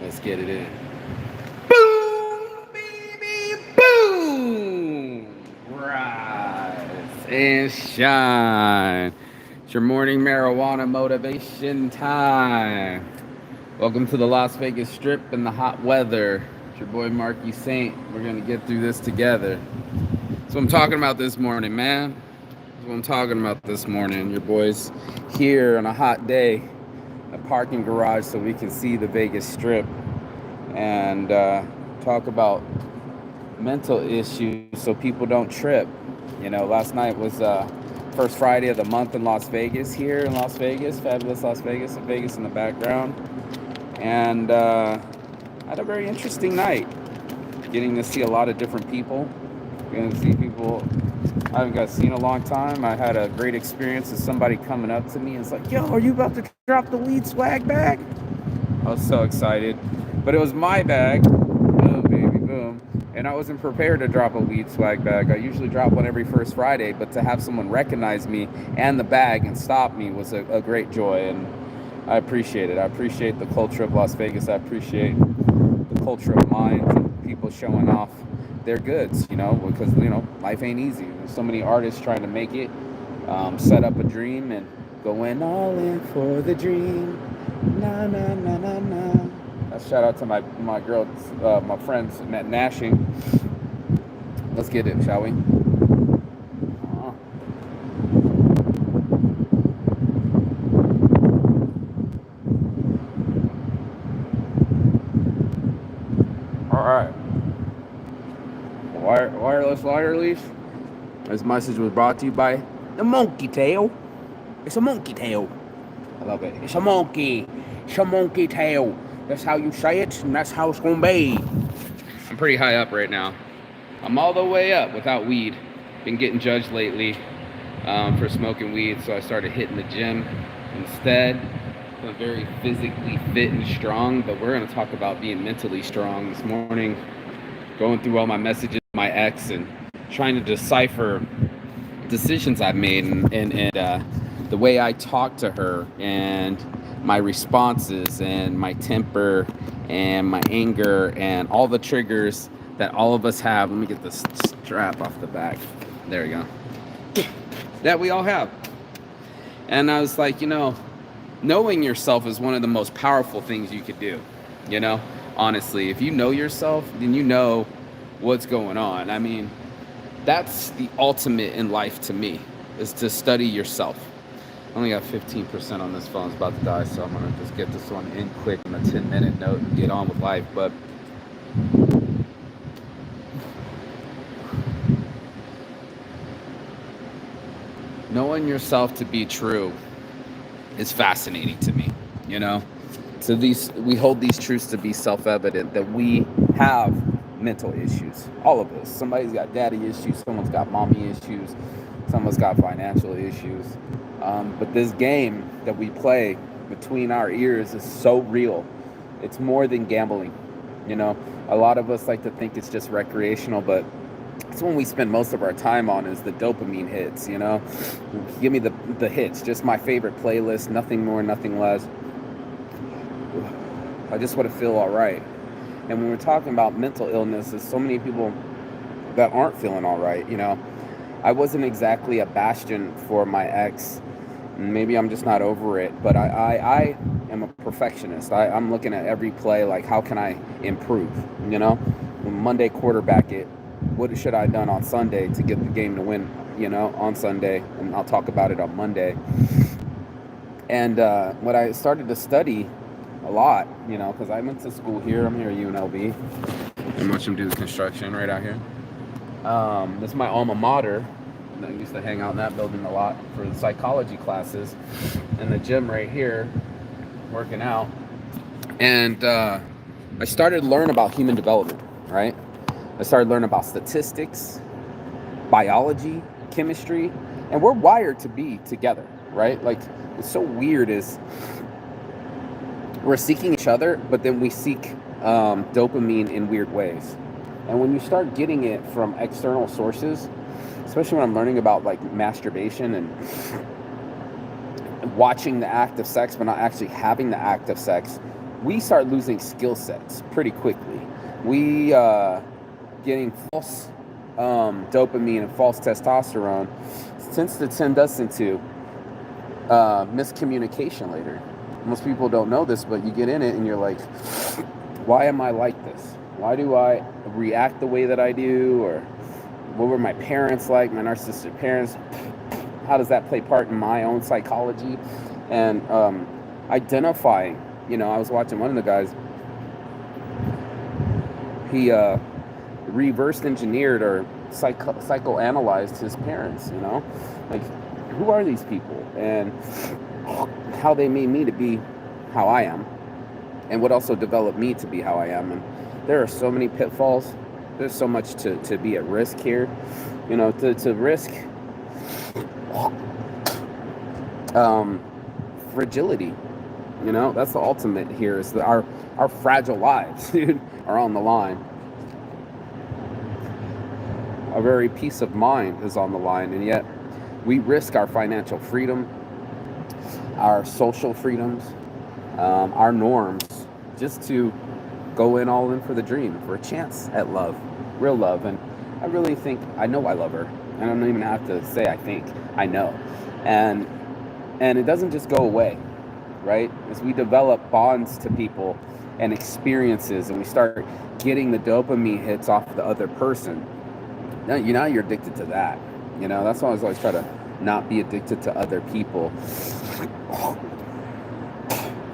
Let's get it in. Boom, baby, boom. Rise and shine. It's your morning marijuana motivation time. Welcome to the Las Vegas Strip in the hot weather. It's your boy Marky Saint. We're gonna get through this together. That's what I'm talking about this morning, man. That's what I'm talking about this morning. Your boys here on a hot day, a parking garage so we can see the Vegas Strip and talk about mental issues so people don't trip. You know, last night was first Friday of the month in Las Vegas, here in Las Vegas, fabulous Las Vegas, and Vegas in the background. And had a very interesting night, getting to see a lot of different people, getting to see people I haven't got seen in a long time. I had a great experience with somebody coming up to me and it's like, yo, are you about to drop the weed swag bag? I was so excited. But it was my bag. Boom, baby, boom. And I wasn't prepared to drop a weed swag bag. I usually drop one every first Friday, but to have someone recognize me and the bag and stop me was a great joy. And I appreciate it. I appreciate the culture of Las Vegas. I appreciate the culture of minds and people showing off their goods, you know, because, you know, life ain't easy. There's so many artists trying to make it, set up a dream and going all in for the dream. Na, na, na, na, na. Shout out to my girls, my friends, Matt Nashing. Let's get it, shall we? All right. Wireless wire leash. This message was brought to you by the Monkey Tail. It's a monkey tail. I love it. It's a monkey. It's a monkey tail. That's how you say it, and that's how it's gonna be. I'm pretty high up right now. I'm all the way up without weed. Been getting judged lately for smoking weed, so I started hitting the gym instead. I'm very physically fit and strong, but we're gonna talk about being mentally strong this morning. Going through all my messages, my ex, and trying to decipher decisions I've made and the way I talk to her and my responses and my temper and my anger and all the triggers that all of us have. Let me get this strap off the back. There we go. That we all have. And I was like, you know, knowing yourself is one of the most powerful things you could do. You know, honestly, if you know yourself, then you know what's going on. I mean, that's the ultimate in life to me, is to study yourself. I only got 15% on this phone. It's about to die, so I'm going to just get this one in quick on a 10-minute note and get on with life. But knowing yourself to be true is fascinating to me, you know? So we hold these truths to be self-evident, that we have mental issues. All of us. Somebody's got daddy issues, someone's got mommy issues, someone's got financial issues. But this game that we play between our ears is so real. It's more than gambling. You know, a lot of us like to think it's just recreational, but it's when we spend most of our time on is the dopamine hits, you know. Give me the hits, just my favorite playlist, nothing more, nothing less. I just want to feel all right. And when we're talking about mental illness, there's so many people that aren't feeling all right, you know. I wasn't exactly a bastion for my ex. Maybe I'm just not over it, but I am a perfectionist. I'm looking at every play like, how can I improve, you know? Monday quarterback it. What should I have done on Sunday to get the game to win, you know, on Sunday? And I'll talk about it on Monday. And what I started to study a lot, you know, because I went to school here. I'm here at UNLV. And watch them do the construction right out here. This is my alma mater. I used to hang out in that building a lot for the psychology classes, and the gym right here, working out. And I started to learn about human development, right? I started learning about statistics, biology, chemistry, and we're wired to be together, right? Like, what's so weird is we're seeking each other, but then we seek dopamine in weird ways. And when you start getting it from external sources, especially when I'm learning about like masturbation and watching the act of sex, but not actually having the act of sex, we start losing skill sets pretty quickly. We getting false dopamine and false testosterone tends to send us into miscommunication later. Most people don't know this, but you get in it and you're like, why am I like this? Why do I react the way that I do? Or what were my parents like, my narcissistic parents? How does that play part in my own psychology? And identifying, I was watching one of the guys, he reverse engineered or psychoanalyzed his parents, like who are these people and how they made me to be how I am and what also developed me to be how I am. And there are so many pitfalls. There's so much to be at risk here, to risk fragility. That's the ultimate here, is that our fragile lives, dude, are on the line. Our very peace of mind is on the line, and yet we risk our financial freedom, our social freedoms, our norms, just to go in all in for the dream, for a chance at love, real love. And I really think, I know I love her. I don't even have to say I think, I know. And it doesn't just go away, right? As we develop bonds to people and experiences, and we start getting the dopamine hits off the other person, now you're addicted to that. That's why I always try to not be addicted to other people,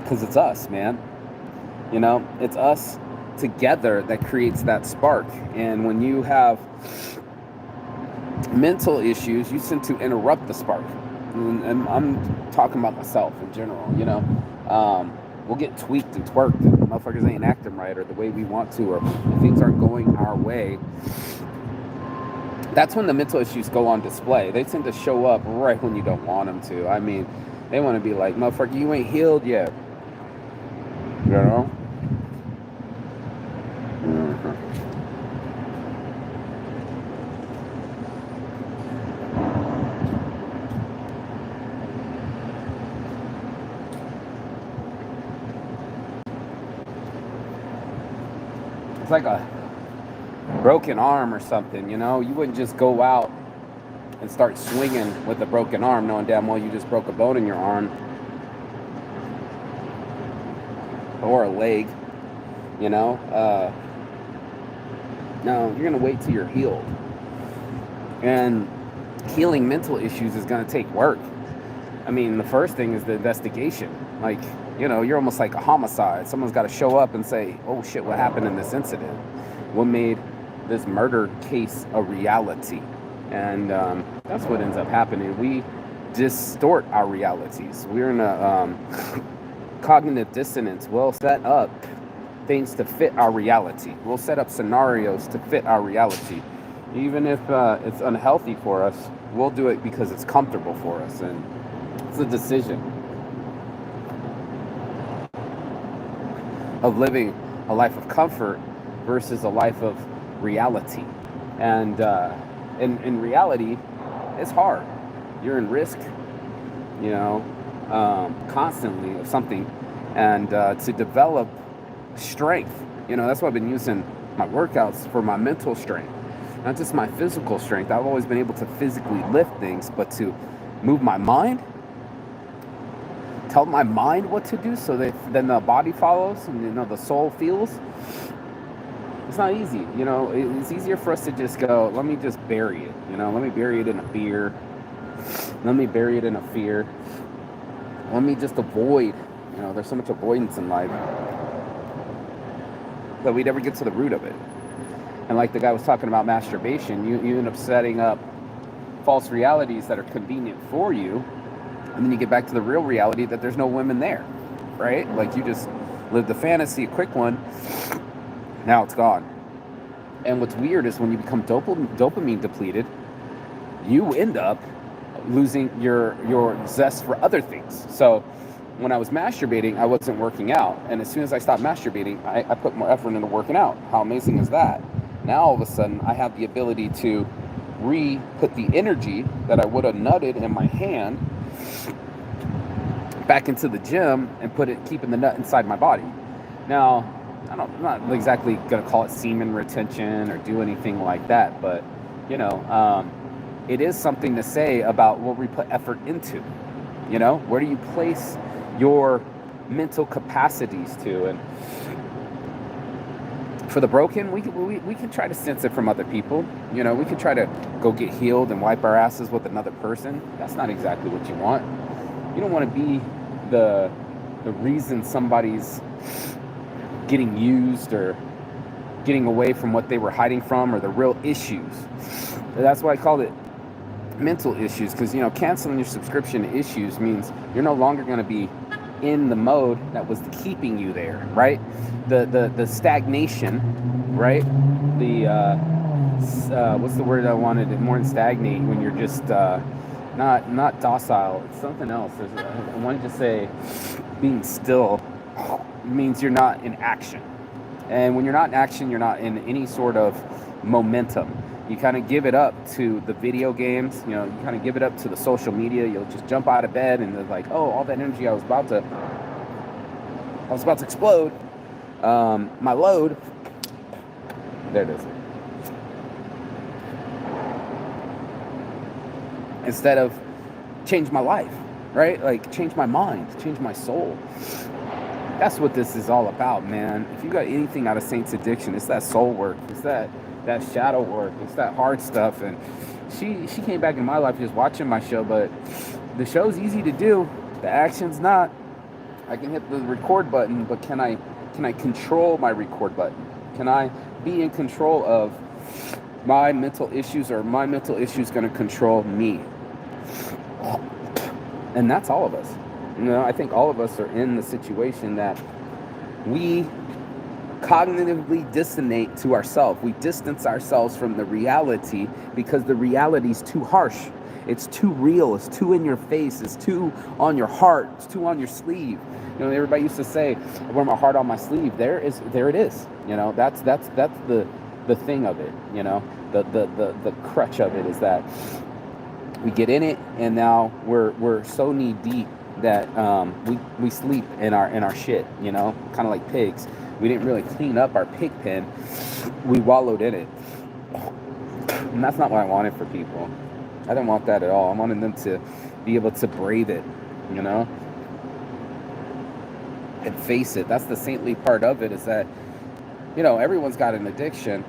because it's us, man. It's us together that creates that spark. And when you have mental issues, you tend to interrupt the spark. And I'm talking about myself in general. We'll get tweaked and twerked, and motherfuckers ain't acting right or the way we want to, or if things aren't going our way. That's when the mental issues go on display. They tend to show up right when you don't want them to. I mean, they want to be like, motherfucker, you ain't healed yet. It's like a broken arm or something, you wouldn't just go out and start swinging with a broken arm knowing damn well you just broke a bone in your arm or a leg. No, you're gonna wait till you're healed. And healing mental issues is gonna take work. I mean, the first thing is the investigation. Like, you're almost like a homicide. Someone's got to show up and say, oh shit, what happened in this incident? What made this murder case a reality? And that's what ends up happening. We distort our realities. We're in a cognitive dissonance. We'll set up things to fit our reality. We'll set up scenarios to fit our reality. Even if it's unhealthy for us, we'll do it because it's comfortable for us. And it's a decision of living a life of comfort versus a life of reality. And in reality, it's hard. You're in risk, constantly of something. And to develop strength, that's why I've been using my workouts for my mental strength, not just my physical strength. I've always been able to physically lift things, but to move my mind, tell my mind what to do so that then the body follows and the soul feels. It's not easy. It's easier for us to just go, let me just bury it. Let me bury it in a fear. Let me bury it in a fear. Let me just avoid. There's so much avoidance in life that we never get to the root of it. And like the guy was talking about masturbation, you end up setting up false realities that are convenient for you. And then you get back to the real reality that there's no women there, right? Like, you just lived the fantasy, a quick one. Now it's gone. And what's weird is when you become dopamine depleted, you end up losing your zest for other things. So when I was masturbating, I wasn't working out. And as soon as I stopped masturbating, I put more effort into working out. How amazing is that? Now all of a sudden, I have the ability to put the energy that I would have nutted in my hand back into the gym and keeping the nut inside my body. Now, I'm not exactly going to call it semen retention or do anything like that, but it is something to say about what we put effort into. Where do you place your mental capacities to? And for the broken, we can try to sense it from other people. We can try to go get healed and wipe our asses with another person. That's not exactly what you want. You don't want to be the reason somebody's getting used or getting away from what they were hiding from or the real issues. That's why I called it mental issues, because canceling your subscription to issues means you're no longer going to be in the mode that was keeping you there, right? The stagnation, right? The what's the word I wanted? More than stagnate, when you're just not docile. It's something else. I wanted to say being still means you're not in action. And when you're not in action, you're not in any sort of momentum. You kind of give it up to the video games, you kind of give it up to the social media. You'll just jump out of bed and they're like, oh, all that energy I was about to explode. My load, there it is. Instead of change my life, right? Like change my mind, change my soul. That's what this is all about, man. If you got anything out of Saint's Addiction, it's that soul work. It's that shadow work. It's that hard stuff. And she came back in my life just watching my show, but the show's easy to do. The action's not. I can hit the record button, but can I control my record button? Can I be in control of my mental issues, or my mental issues going to control me? And that's all of us. I think all of us are in the situation that we cognitively dissonate to ourselves. We distance ourselves from the reality because the reality is too harsh. It's too real. It's too in your face. It's too on your heart. It's too on your sleeve. Everybody used to say, I wear my heart on my sleeve. There it is. That's the thing of it. The crutch of it is that we get in it, and now we're so knee deep that we sleep in our shit. Kind of like pigs. We didn't really clean up our pig pen. We wallowed in it. And that's not what I wanted for people. I didn't want that at all. I wanted them to be able to brave it, and face it. That's the saintly part of it, is that, everyone's got an addiction.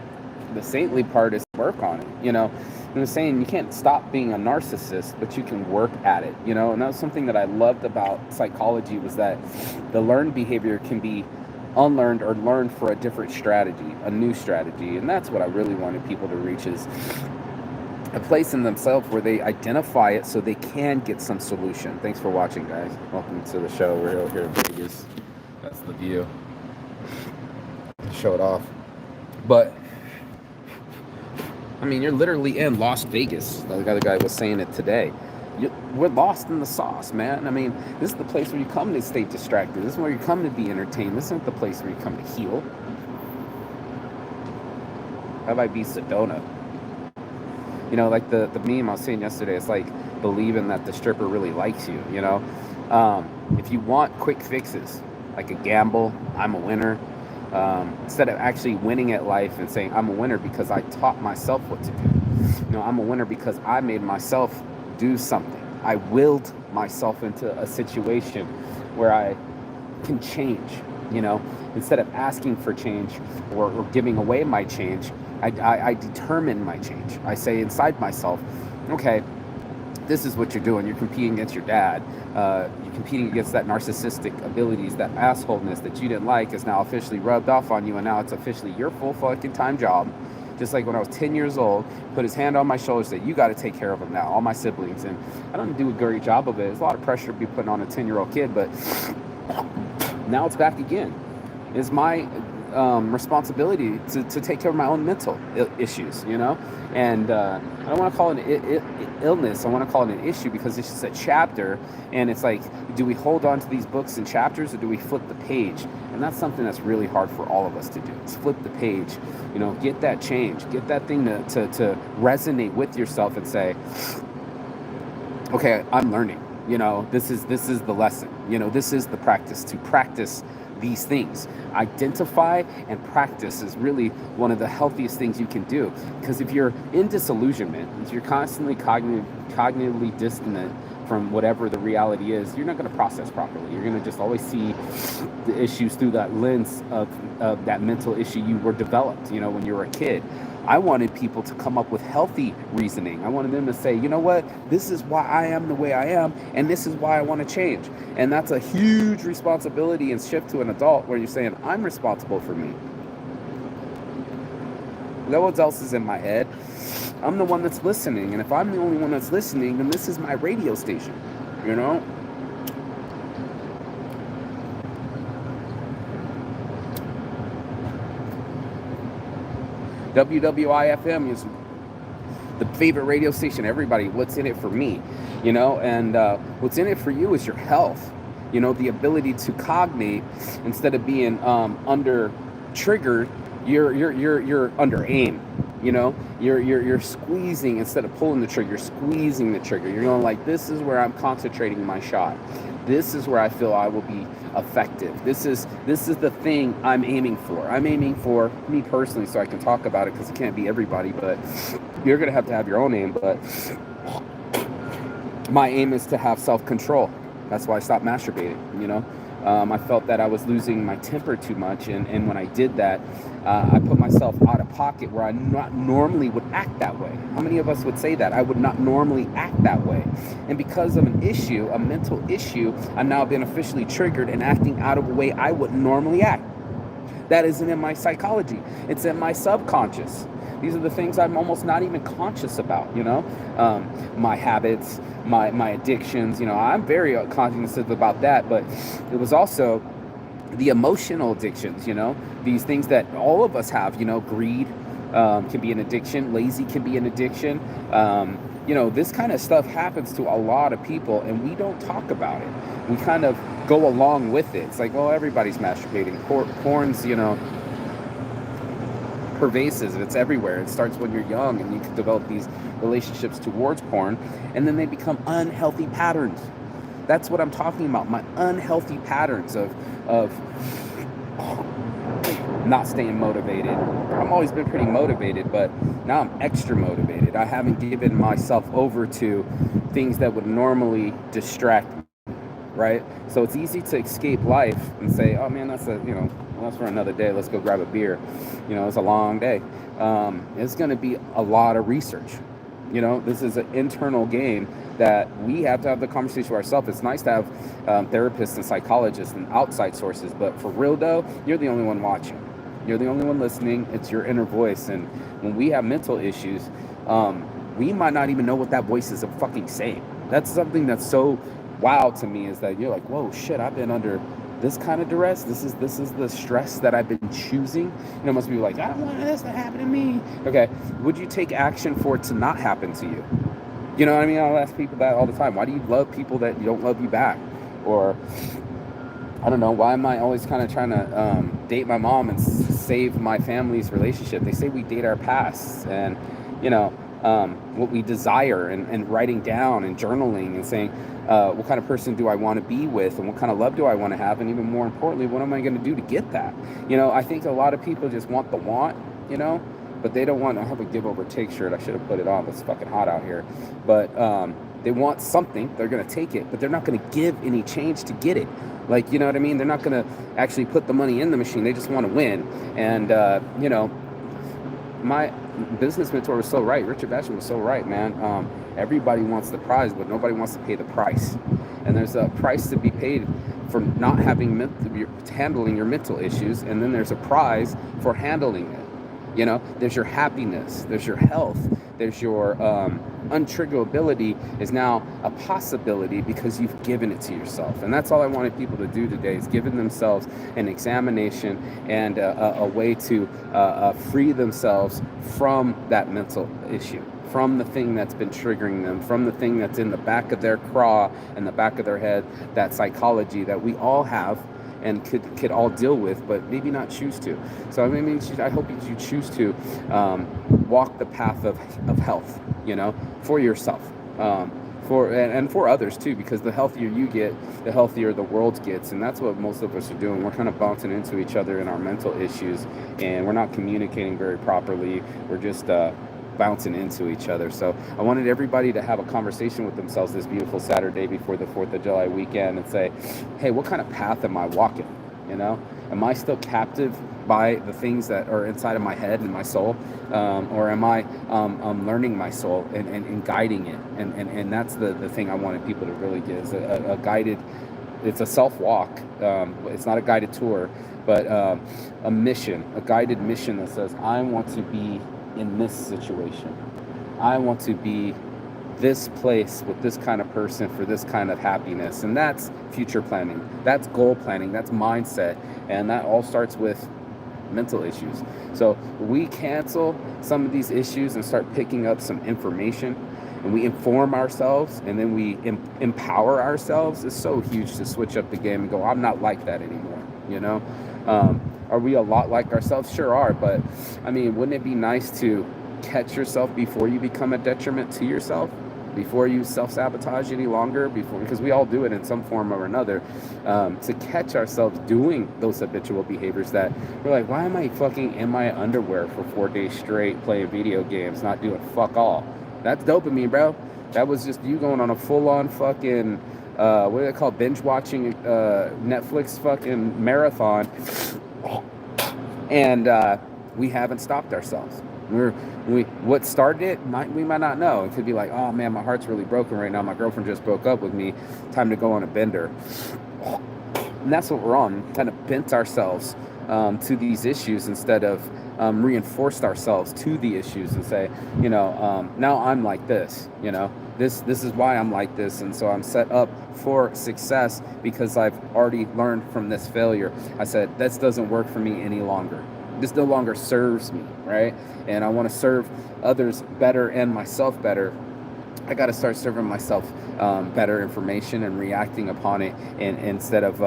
The saintly part is to work on it, I'm saying you can't stop being a narcissist, but you can work at it, and that was something that I loved about psychology, was that the learned behavior can be unlearned or learned for a different strategy, a new strategy. And that's what I really wanted people to reach, is a place in themselves where they identify it so they can get some solution. Thanks for watching, guys. Welcome to the show. We're here in Vegas. That's the view. Show it off. But you're literally in Las Vegas. The other guy was saying it today. We're lost in the sauce, man. This is the place where you come to stay distracted. This is where you come to be entertained. This isn't the place where you come to heal. How about be Sedona? Like the meme I was saying yesterday, it's like believing that the stripper really likes you, If you want quick fixes, like a gamble, I'm a winner, instead of actually winning at life and saying, I'm a winner because I taught myself what to do. I'm a winner because I made myself do something. I willed myself into a situation where I can change, instead of asking for change or giving away my change. I determine my change. I say inside myself, okay, this is what you're doing. You're competing against your dad. You're competing against that narcissistic abilities, that assholeness that you didn't like is now officially rubbed off on you, and now it's officially your full fucking time job. Just like when I was 10 years old, put his hand on my shoulder and said, you got to take care of them now, all my siblings. And I don't do a great job of it. There's a lot of pressure to be putting on a 10-year-old kid, but now it's back again. It's my responsibility to take care of my own mental issues, And I don't want to call it an illness. I want to call it an issue, because it's just a chapter. And it's like, do we hold on to these books and chapters, or do we flip the page? And that's something that's really hard for all of us to do. It's flip the page, get that change, get that thing to resonate with yourself and say, okay, I'm learning. This is the lesson. This is the practice, to practice these things. Identify and practice is really one of the healthiest things you can do. Because if you're in disillusionment, if you're constantly cognitively dissonant from whatever the reality is, you're not going to process properly. You're going to just always see the issues through that lens of that mental issue you were developed, when you were a kid. I wanted people to come up with healthy reasoning. I wanted them to say, you know what, this is why I am the way I am, and this is why I want to change. And that's a huge responsibility and shift to an adult where you're saying, I'm responsible for me. No one else is in my head. I'm the one that's listening. And if I'm the only one that's listening, then this is my radio station, WWIFM is the favorite radio station. Everybody, what's in it for me, and what's in it for you is your health, the ability to cognate instead of being under triggered. You're under aim, you're squeezing instead of pulling the trigger. You're squeezing the trigger. You're going like, this is where I'm concentrating my shot. This is where I feel I will be effective. This is the thing I'm aiming for. I'm aiming for me personally, so I can talk about it, because it can't be everybody, but you're going to have your own aim. But my aim is to have self-control. That's why I stopped masturbating, I felt that I was losing my temper too much, and when I did that, I put myself out of pocket where I not normally would act that way. How many of us would say that? I would not normally act that way. And because of an issue, a mental issue, I'm now being officially triggered and acting out of a way I wouldn't normally act. That isn't in my psychology. It's in my subconscious. These are the things I'm almost not even conscious about, my habits, my addictions, I'm very cognizant about that, but it was also the emotional addictions, these things that all of us have, greed can be an addiction, lazy can be an addiction. This kind of stuff happens to a lot of people, and we don't talk about it. We kind of go along with it. It's like, well, everybody's masturbating. Porn's, pervasive. It's everywhere. It starts when you're young, and you can develop these relationships towards porn, and then they become unhealthy patterns. That's what I'm talking about. My unhealthy patterns of not staying motivated. I've always been pretty motivated, but now I'm extra motivated. I haven't given myself over to things that would normally distract me, right? So it's easy to escape life and say, oh man, that's for another day. Let's go grab a beer. It's a long day. It's going to be a lot of research. This is an internal game that we have to have the conversation with ourselves. It's nice to have therapists and psychologists and outside sources, but for real though, you're the only one watching. You're the only one listening. It's your inner voice. And when we have mental issues, we might not even know what that voice is fucking saying. That's something that's so wild to me, is that you're like, whoa, shit, I've been under this kind of duress. This is the stress that I've been choosing. Most people are like, I don't want this to happen to me. Okay, would you take action for it to not happen to you? You know what I mean? I'll ask people that all the time. Why do you love people that don't love you back? Or I don't know, why am I always kind of trying to date my mom and save my family's relationship? They say we date our pasts, and what we desire, and writing down and journaling and saying, what kind of person do I want to be with, and what kind of love do I want to have, and even more importantly, what am I going to do to get that? I think a lot of people just want the want, but they don't want. I have a give over take shirt. I should have put it on. It's fucking hot out here. But they want something. They're going to take it, but they're not going to give any change to get it. Like, you know what I mean? They're not going to actually put the money in the machine. They just want to win. And, my business mentor was so right. Richard Basham was so right, man. Everybody wants the prize, but nobody wants to pay the price. And there's a price to be paid for not having handling your mental issues, and then there's a prize for handling it. There's your happiness, there's your health, there's your untriggerability is now a possibility because you've given it to yourself. And that's all I wanted people to do today, is giving themselves an examination and a way to free themselves from that mental issue, from the thing that's been triggering them, from the thing that's in the back of their craw and the back of their head, that psychology that we all have and could all deal with, but maybe not choose to. So I hope you choose to walk the path of health, for yourself, and for others too, because the healthier you get, the healthier the world gets, and that's what most of us are doing. We're kind of bouncing into each other in our mental issues, and we're not communicating very properly. We're just bouncing into each other. So I wanted everybody to have a conversation with themselves this beautiful Saturday before the 4th of July weekend and say, hey, what kind of path am I walking? You know, am I still captive by the things that are inside of my head and my soul, or am I learning my soul and guiding it? And that's the thing I wanted people to really get, is a guided, it's a self-walk. It's not a guided tour, but a mission, a guided mission that says, I want to be in this situation. I want to be this place with this kind of person for this kind of happiness. And that's future planning. That's goal planning. That's mindset. And that all starts with mental issues. So we cancel some of these issues and start picking up some information, and we inform ourselves, and then we empower ourselves. It's so huge to switch up the game and go, I'm not like that anymore. You know, are we a lot like ourselves? Sure are. But I mean, wouldn't it be nice to catch yourself before you become a detriment to yourself? Before you self-sabotage any longer, because we all do it in some form or another, to catch ourselves doing those habitual behaviors that we're like, why am I fucking in my underwear for 4 days straight playing video games, not doing fuck all? That's dopamine, bro. That was just you going on a full-on fucking, what do they call, binge watching Netflix fucking marathon, and we haven't stopped ourselves. What started it, we might not know. It could be like, oh man, my heart's really broken right now. My girlfriend just broke up with me. Time to go on a bender. And that's what we're on. Kind of bent ourselves to these issues instead of reinforced ourselves to the issues and say, you know, now I'm like this. You know, this is why I'm like this, and so I'm set up for success because I've already learned from this failure. I said, this doesn't work for me any longer. This no longer serves me, right? And I want to serve others better and myself better. I got to start serving myself better information and reacting upon it, and instead of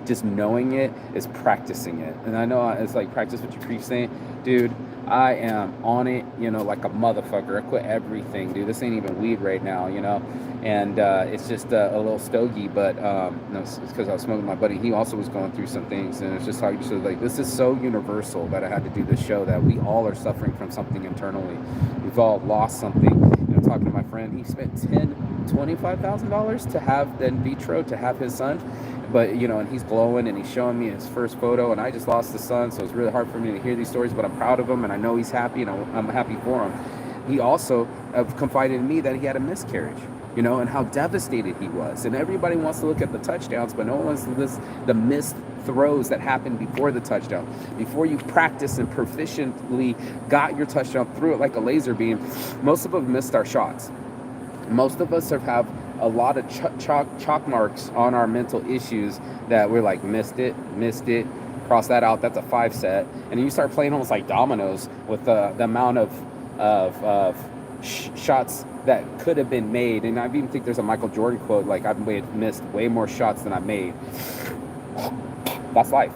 just knowing it, is practicing it. And I know it's like practice what you preach, saying, dude, I am on it, you know, like a motherfucker. I quit everything, dude. This ain't even weed right now, you know. And it's just a little stogie, but no, it's because I was smoking with my buddy. He also was going through some things, and it's just how you should, like, this is so universal that I had to do this show, that we all are suffering from something internally. We've all lost something. You know, talking to my friend, he spent $25,000 to have the in vitro, to have his son. But, you know, and he's glowing, and he's showing me his first photo, and I just lost the son, so it's really hard for me to hear these stories, but I'm proud of him, and I know he's happy, and I'm happy for him. He also confided in me that he had a miscarriage, you know, and how devastated he was. And everybody wants to look at the touchdowns, but no one wants to list the missed throws that happened before the touchdown. Before you practice and proficiently got your touchdown, threw it like a laser beam, most of us missed our shots. Most of us have a lot of chalk marks on our mental issues that we're like, missed it, cross that out, that's a 5 set. And you start playing almost like dominoes with the amount of shots that could have been made. And I even think there's a Michael Jordan quote, like, I've missed way more shots than I made. That's life.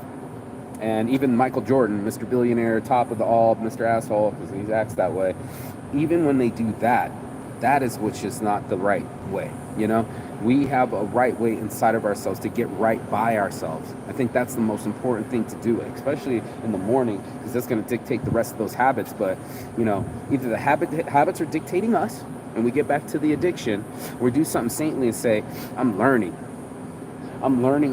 And even Michael Jordan, Mr. Billionaire, top of the all, Mr. Asshole, because he acts that way, even when they do that, that is which is not the right way. You know, we have a right way inside of ourselves to get right by ourselves. I think that's the most important thing to do, especially in the morning, because that's going to dictate the rest of those habits. But, you know, either the habits are dictating us and we get back to the addiction, or we do something saintly and say, I'm learning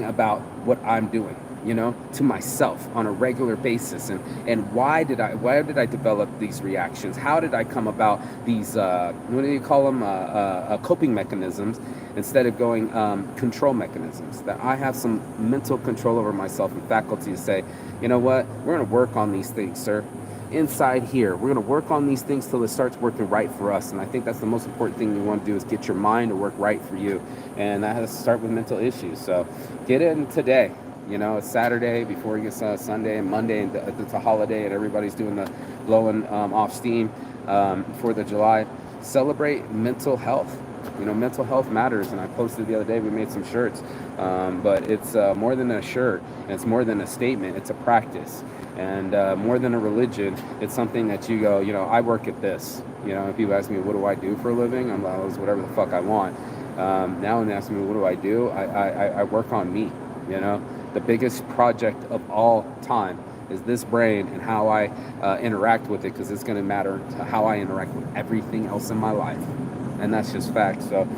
about what I'm doing, you know, to myself on a regular basis, and why did I develop these reactions? How did I come about these what do you call them, coping mechanisms, instead of going control mechanisms? That I have some mental control over myself and faculty to say, you know what, we're going to work on these things, sir. Inside here, we're going to work on these things till it starts working right for us. And I think that's the most important thing you want to do, is get your mind to work right for you, and that has to start with mental issues. So get in today. You know, it's Saturday before it gets Sunday and Monday, and it's a holiday, and everybody's doing the blowing off steam for the July. Celebrate mental health. You know, mental health matters, and I posted the other day, we made some shirts, but it's more than a shirt, and it's more than a statement, it's a practice, and more than a religion, it's something that you go, you know, I work at this. You know, if people ask me, what do I do for a living? I'm like, it's whatever the fuck I want. Now when they ask me, what do I do? I work on me, you know? The biggest project of all time is this brain and how I interact with it, because it's going to matter to how I interact with everything else in my life. And that's just fact. So,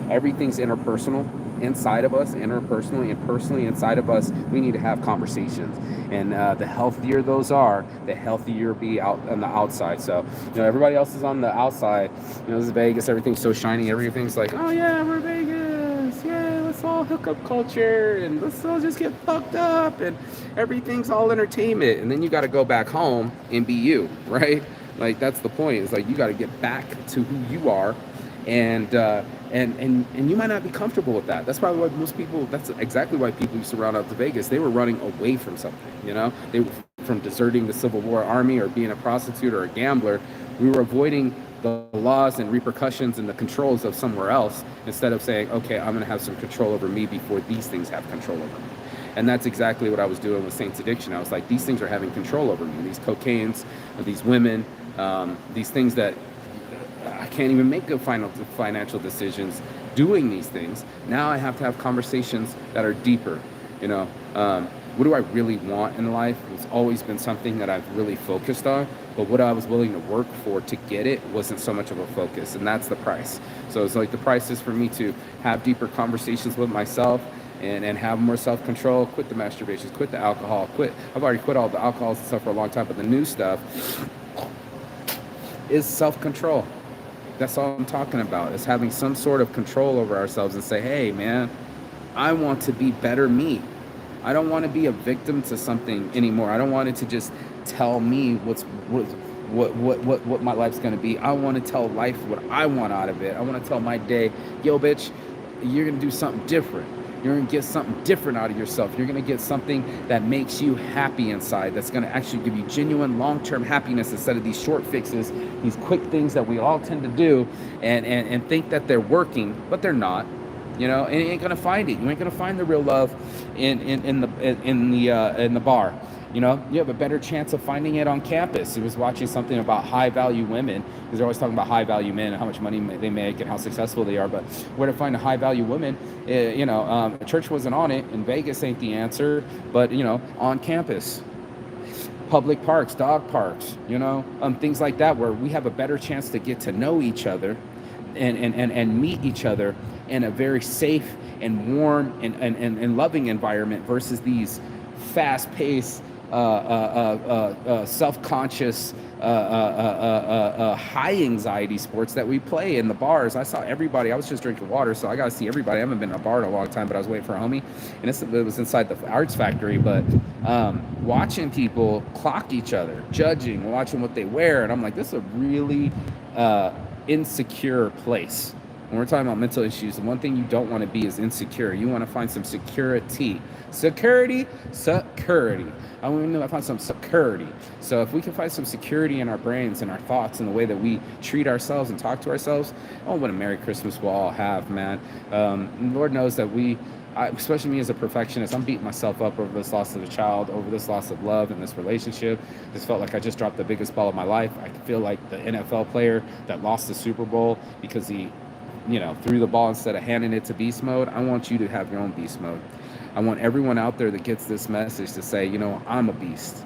everything's interpersonal inside of us, interpersonally and personally inside of us. We need to have conversations, and the healthier those are, the healthier you'll be out on the outside. So, everybody else is on the outside. This is Vegas. Everything's so shiny. Everything's like, oh yeah, we're Vegas. Yeah, let's all hook up culture and let's all just get fucked up, and everything's all entertainment. And then you got to go back home and be you, right? Like, that's the point. It's like you got to get back to who you are, and you might not be comfortable with that. That's probably why most people. That's exactly why people used to run out to Vegas. They were running away from something. They were from deserting the Civil War army or being a prostitute or a gambler. We were avoiding the laws and repercussions and the controls of somewhere else, instead of saying, okay, I'm going to have some control over me before these things have control over me. And that's exactly what I was doing with Saints Addiction. I was like, these things are having control over me. These cocaines, these women, these things that I can't even make good financial decisions doing these things. Now I have to have conversations that are deeper. What do I really want in life? It's always been something that I've really focused on, but what I was willing to work for to get it wasn't so much of a focus, and that's the price. So it's like the price is for me to have deeper conversations with myself, and have more self-control, quit the masturbations, quit the alcohol, I've already quit all the alcohols and stuff for a long time, but the new stuff is self-control. That's all I'm talking about, is having some sort of control over ourselves and say, hey man, I want to be better me. I don't want to be a victim to something anymore. I don't want it to just tell me what my life's going to be. I want to tell life what I want out of it. I want to tell my day, yo bitch, you're going to do something different. You're going to get something different out of yourself. You're going to get something that makes you happy inside, that's going to actually give you genuine long-term happiness, instead of these short fixes, these quick things that we all tend to do and think that they're working, but they're not. And you ain't gonna find it. You ain't gonna find the real love in the bar. You have a better chance of finding it on campus. I was watching something about high value women, because they're always talking about high value men and how much money they make and how successful they are. But where to find a high value woman? Church wasn't on it, and Vegas ain't the answer. But on campus, public parks, dog parks, things like that, where we have a better chance to get to know each other and meet each other in a very safe and warm and loving environment, versus these fast-paced, self-conscious, high anxiety sports that we play in the bars. I saw everybody. I was just drinking water, so I got to see everybody. I haven't been in a bar in a long time, but I was waiting for a homie, and it was inside the Arts Factory. But watching people clock each other, judging, watching what they wear, and I'm like, this is a really insecure place. When we're talking about mental issues, the one thing you don't want to be is insecure. You want to find some security. Security. I want to find some security. So if we can find some security in our brains and our thoughts and the way that we treat ourselves and talk to ourselves, oh, what a Merry Christmas we'll all have, man. Lord knows that especially me as a perfectionist, I'm beating myself up over this loss of a child, over this loss of love in this relationship. This felt like I just dropped the biggest ball of my life. I feel like the NFL player that lost the Super Bowl because he threw the ball instead of handing it to beast mode. I want you to have your own beast mode. I want everyone out there that gets this message to say, I'm a beast.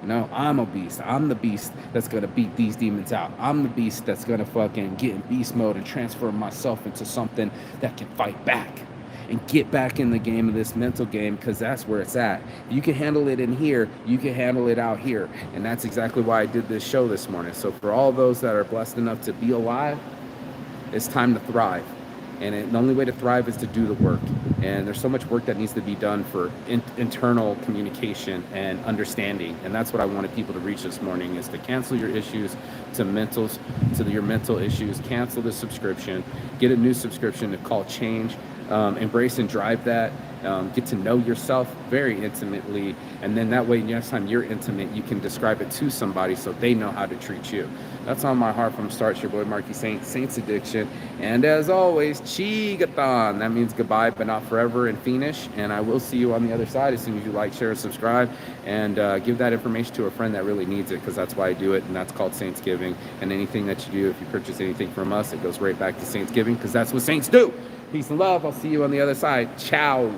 I'm a beast. I'm the beast that's going to beat these demons out. I'm the beast that's going to fucking get in beast mode and transform myself into something that can fight back and get back in the game of this mental game, because that's where it's at. You can handle it in here, you can handle it out here. And that's exactly why I did this show this morning. So for all those that are blessed enough to be alive, it's time to thrive. And the only way to thrive is to do the work. And there's so much work that needs to be done for internal communication and understanding. And that's what I wanted people to reach this morning, is to cancel your issues to your mental issues. Cancel the subscription. Get a new subscription to call Change. Embrace and drive that. Get to know yourself very intimately. And then that way, next time you're intimate, you can describe it to somebody so they know how to treat you. That's on my heart from start. Your boy Marky Saint, Saints Addiction. And as always, Chigathon. That means goodbye, but not forever in Finnish. And I will see you on the other side as soon as you like, share, and subscribe. And give that information to a friend that really needs it, because that's why I do it. And that's called Saints Giving. And anything that you do, if you purchase anything from us, it goes right back to Saints Giving, because that's what Saints do. Peace and love. I'll see you on the other side. Ciao.